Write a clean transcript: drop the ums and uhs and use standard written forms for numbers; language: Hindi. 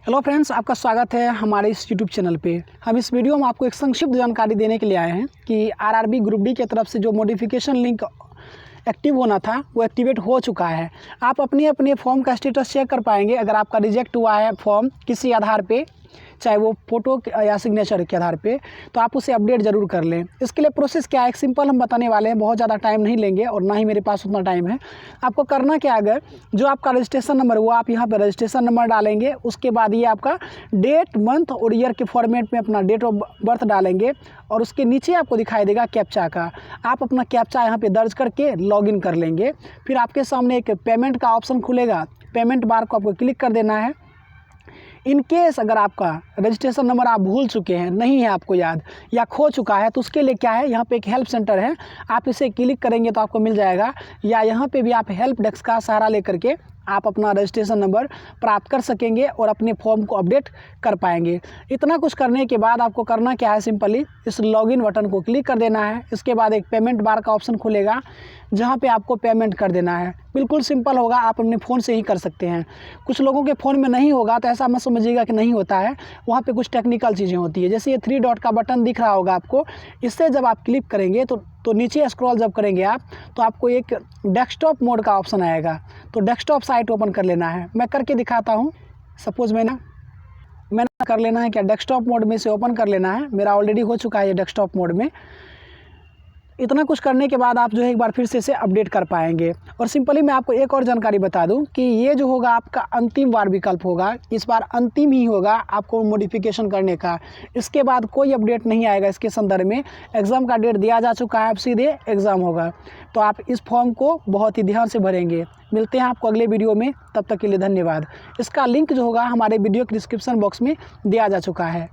हेलो फ्रेंड्स, आपका स्वागत है हमारे इस यूट्यूब चैनल पे। हम इस वीडियो में आपको एक संक्षिप्त जानकारी देने के लिए आए हैं कि आरआरबी ग्रुप डी की तरफ से जो मॉडिफिकेशन लिंक एक्टिव होना था वो एक्टिवेट हो चुका है। आप अपने फॉर्म का स्टेटस चेक कर पाएंगे। अगर आपका रिजेक्ट हुआ है फॉर्म किसी आधार पे, चाहे वो फ़ोटो या सिग्नेचर के आधार पे, तो आप उसे अपडेट ज़रूर कर लें। इसके लिए प्रोसेस क्या है, एक सिंपल हम बताने वाले हैं, बहुत ज़्यादा टाइम नहीं लेंगे और ना ही मेरे पास उतना टाइम है। आपको करना क्या, अगर जो आपका रजिस्ट्रेशन नंबर हुआ आप यहाँ पर रजिस्ट्रेशन नंबर डालेंगे। उसके बाद ये आपका डेट, मंथ और ईयर के फॉर्मेट में अपना डेट ऑफ बर्थ डालेंगे और उसके नीचे आपको दिखाई देगा कैप्चा का। आप अपना कैप्चा यहाँ पे दर्ज करके लॉगिन कर लेंगे। फिर आपके सामने एक पेमेंट का ऑप्शन खुलेगा। पेमेंट बार को आपको क्लिक कर देना है। इन केस अगर आपका रजिस्ट्रेशन नंबर आप भूल चुके हैं, नहीं है आपको याद या खो चुका है, तो उसके लिए क्या है, यहाँ पे एक हेल्प सेंटर है, आप इसे क्लिक करेंगे तो आपको मिल जाएगा। या यहाँ पे भी आप हेल्प डेस्क का सहारा लेकर के आप अपना रजिस्ट्रेशन नंबर प्राप्त कर सकेंगे और अपने फॉर्म को अपडेट कर पाएंगे। इतना कुछ करने के बाद आपको करना क्या है, सिंपली इस लॉगिन बटन को क्लिक कर देना है। इसके बाद एक पेमेंट बार का ऑप्शन खुलेगा जहाँ पे आपको पेमेंट कर देना है। बिल्कुल सिंपल होगा, आप अपने फ़ोन से ही कर सकते हैं। कुछ लोगों के फ़ोन में नहीं होगा तो ऐसा मत समझिएगा कि नहीं होता है, वहाँ पे कुछ टेक्निकल चीज़ें होती है। जैसे ये 3 डॉट का बटन दिख रहा होगा आपको, इससे जब आप क्लिक करेंगे तो नीचे स्क्रॉल जब करेंगे आप तो आपको एक डेस्कटॉप मोड का ऑप्शन आएगा। तो डेस्कटॉप साइट ओपन कर लेना है। मैं करके दिखाता हूँ। सपोज़ मैंने कर लेना है क्या, डेस्कटॉप मोड में से ओपन कर लेना है। मेरा ऑलरेडी हो चुका है ये डेस्कटॉप मोड में। इतना कुछ करने के बाद आप जो है एक बार फिर से इसे अपडेट कर पाएंगे। और सिंपली मैं आपको एक और जानकारी बता दूं कि ये जो होगा आपका अंतिम बार विकल्प होगा। इस बार अंतिम ही होगा आपको मॉडिफिकेशन करने का। इसके बाद कोई अपडेट नहीं आएगा इसके संदर्भ में। एग्ज़ाम का डेट दिया जा चुका है, अब सीधे एग्ज़ाम होगा। तो आप इस फॉर्म को बहुत ही ध्यान से भरेंगे। मिलते हैं आपको अगले वीडियो में, तब तक के लिए धन्यवाद। इसका लिंक जो होगा हमारे वीडियो के डिस्क्रिप्शन बॉक्स में दिया जा चुका है।